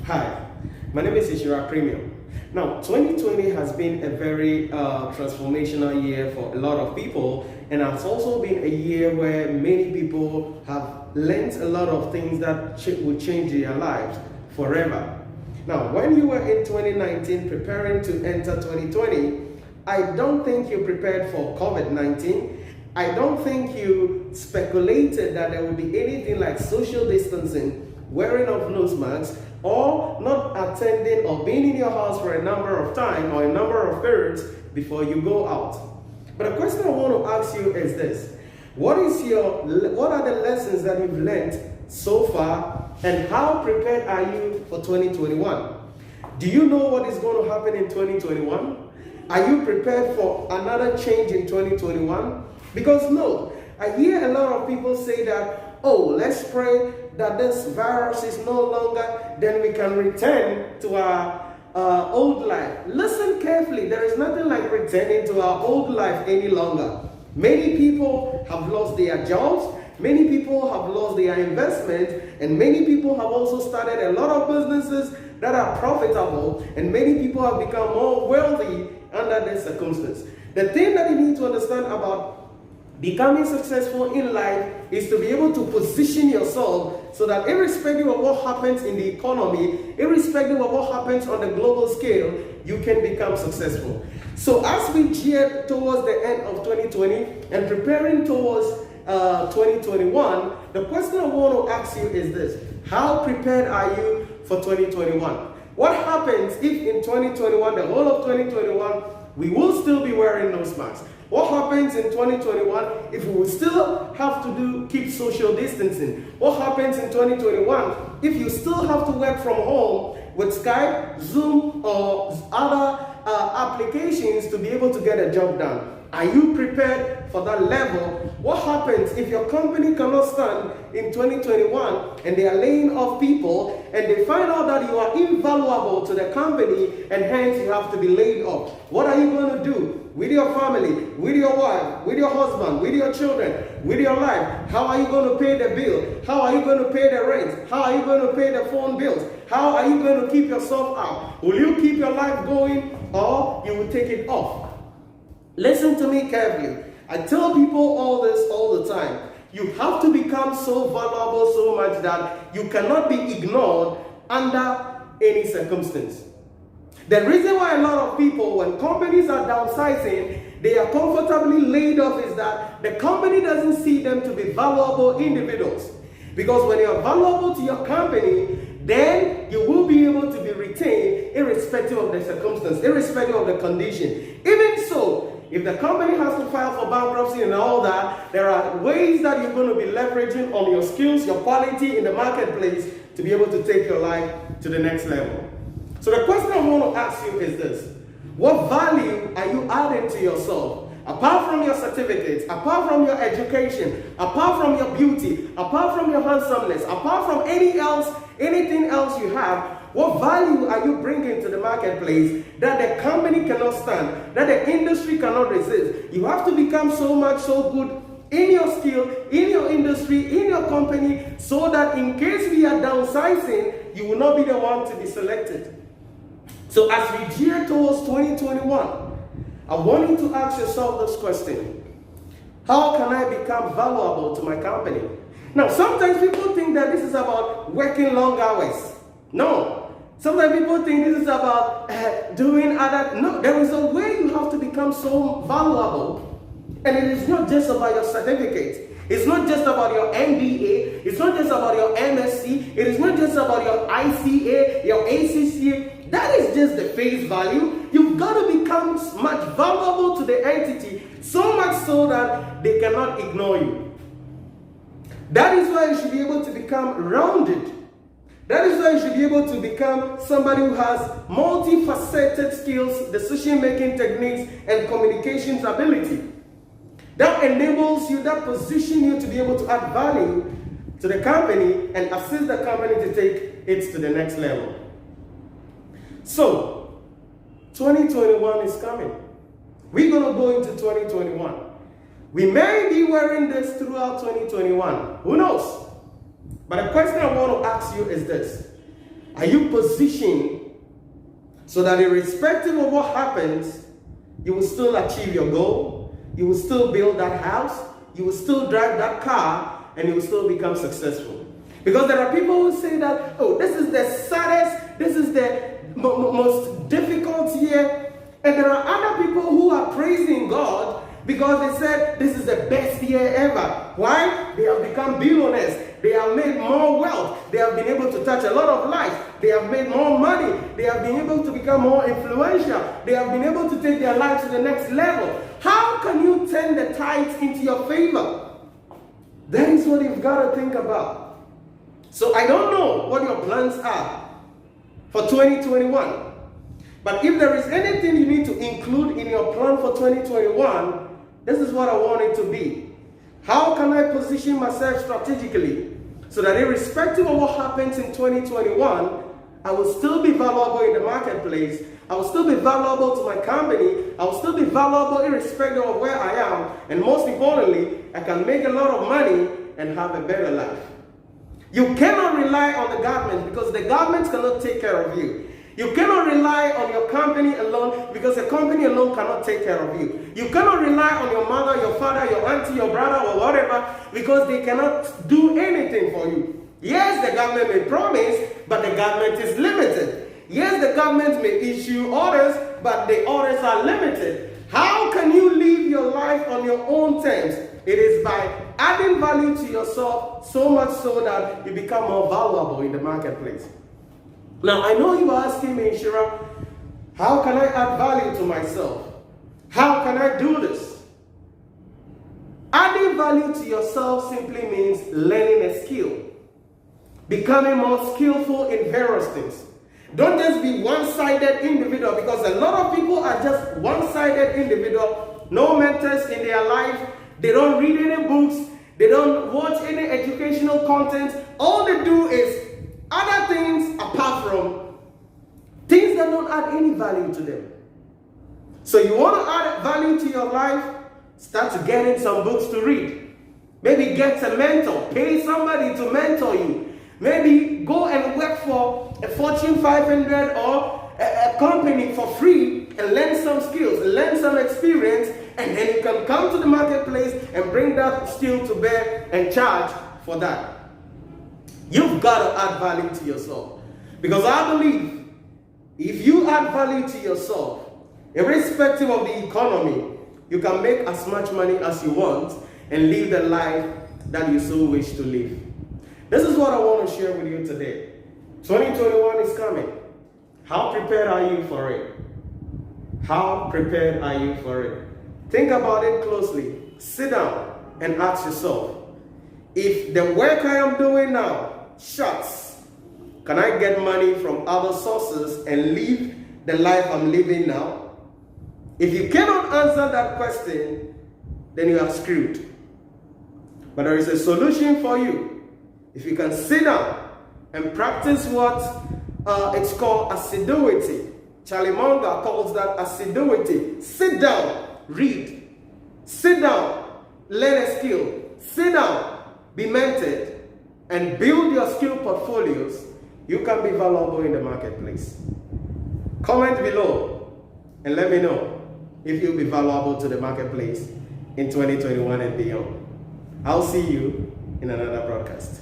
Hi, my name is Nhyira Premium. Now, 2020 has been a very transformational year for a lot of people, and it's also been a year where many people have learned a lot of things that will change their lives forever. Now, when you were in 2019 preparing to enter 2020, I don't think you prepared for COVID-19. I don't think you speculated that there would be anything like social distancing, wearing of nose masks, or not attending or being in your house for a number of time or a number of periods before you go out. But the question I want to ask you is this: what are the lessons that you've learned so far, and how prepared are you for 2021? Do you know what is going to happen in 2021? Are you prepared for another change in 2021? Because no, I hear a lot of people say that, oh, let's pray that this virus is no longer, then we can return to our old life. Listen carefully, there is nothing like returning to our old life any longer. Many people have lost their jobs, many people have lost their investment, and many people have also started a lot of businesses that are profitable, and many people have become more wealthy under this circumstance. The thing that you need to understand about becoming successful in life is to be able to position yourself so that irrespective of what happens in the economy, irrespective of what happens on the global scale, you can become successful. So as we gear towards the end of 2020 and preparing towards 2021, the question I want to ask you is this: how prepared are you for 2021? What happens if in 2021, the whole of 2021, we will still be wearing nose masks? What happens in 2021 if we will still have to keep social distancing? What happens in 2021 if you still have to work from home with Skype, Zoom, or other applications to be able to get a job done? Are you prepared for that level? What happens if your company cannot stand in 2021 and they are laying off people and they find out that you are invaluable to the company and hence you have to be laid off? What are you going to do with your family, with your wife, with your husband, with your children, with your life? How are you going to pay the bill? How are you going to pay the rent? How are you going to pay the phone bills? How are you going to keep yourself up? Will you keep your life going, or you will take it off? Listen to me carefully. I tell people all this all the time. You have to become so valuable so much that you cannot be ignored under any circumstance. The reason why a lot of people, when companies are downsizing, they are comfortably laid off is that the company doesn't see them to be valuable individuals. Because when you're valuable to your company, then you will be able to be retained irrespective of the circumstance, irrespective of the condition. Even so, if the company has to file for bankruptcy and all that, there are ways that you're going to be leveraging on your skills, your quality in the marketplace to be able to take your life to the next level. So the question I want to ask you is this: what value are you adding to yourself? Apart from your certificates, apart from your education, apart from your beauty, apart from your handsomeness, apart from anything else you have, what value are you bringing to the marketplace that the company cannot stand, that the industry cannot resist? You have to become so good in your skill, in your industry, in your company, so that in case we are downsizing, you will not be the one to be selected. So as we gear towards 2021, I want you to ask yourself this question: how can I become valuable to my company? Now, sometimes people think that this is about working long hours. No. Sometimes people think this is about doing other. No, there is a way you have to become so valuable. And it is not just about your certificate. It's not just about your MBA. It's not just about your MSc. It is not just about your ICA, your ACCA. That is just the face value. You've got to become much valuable to the entity, so much so that they cannot ignore you. That is why you should be able to become rounded. That is why you should be able to become somebody who has multifaceted skills, decision-making techniques, and communications ability. That enables you, that positions you to be able to add value to the company and assist the company to take it to the next level. So, 2021 is coming. We're going to go into 2021. We may be wearing this throughout 2021. Who knows? But the question I want to ask you is this: Are you positioned so that irrespective of what happens, you will still achieve your goal, you will still build that house, you will still drive that car, and you will still become successful? Because there are people who say that, oh, this is the saddest, this is the most difficult year. And there are other people who are praising God because they said this is the best year ever. Why? They have become billionaires. They have made more wealth. They have been able to touch a lot of lives. They have made more money. They have been able to become more influential. They have been able to take their lives to the next level. How can you turn the tides into your favor? That is what you've got to think about. So I don't know what your plans are for 2021. But if there is anything you need to include in your plan for 2021, this is what I want it to be. How can I position myself strategically so that irrespective of what happens in 2021, I will still be valuable in the marketplace, I will still be valuable to my company, I will still be valuable irrespective of where I am, and most importantly, I can make a lot of money and have a better life. You cannot rely on the government because the government cannot take care of you. You cannot rely on your company alone because the company alone cannot take care of you. You cannot rely on your mother, your father, your auntie, your brother, or whatever because they cannot do anything for you. Yes, the government may promise, but the government is limited. Yes, the government may issue orders, but the orders are limited. How can you live your life on your own terms? It is by adding value to yourself so much so that you become more valuable in the marketplace. Now, I know you are asking me, Nhyira, how can I add value to myself? How can I do this? Adding value to yourself simply means learning a skill, becoming more skillful in various things. Don't just be one-sided individual because a lot of people are just one-sided individual, no mentors in their life. They don't read any books. They don't watch any educational content. All they do is other things apart from things that don't add any value to them. So you want to add value to your life? Start to get in some books to read. Maybe get a mentor. Pay somebody to mentor you. Maybe go and work for a Fortune 500 or a company for free and learn some skills, learn some experience, and then you can come to the marketplace and bring that skill to bear and charge for that. You've got to add value to yourself. Because I believe if you add value to yourself, irrespective of the economy, you can make as much money as you want and live the life that you so wish to live. This is what I want to share with you today. 2021 is coming. How prepared are you for it? How prepared are you for it? Think about it closely. Sit down and ask yourself, if the work I am doing now shuts, can I get money from other sources and live the life I'm living now? If you cannot answer that question, then you are screwed. But there is a solution for you. If you can sit down and practice what it's called assiduity. Charlie Munger calls that assiduity. Sit down, read. Sit down, learn a skill. Sit down, be mentored, and build your skill portfolios. You can be valuable in the marketplace. Comment below and let me know if you'll be valuable to the marketplace in 2021 and beyond. I'll see you in another broadcast.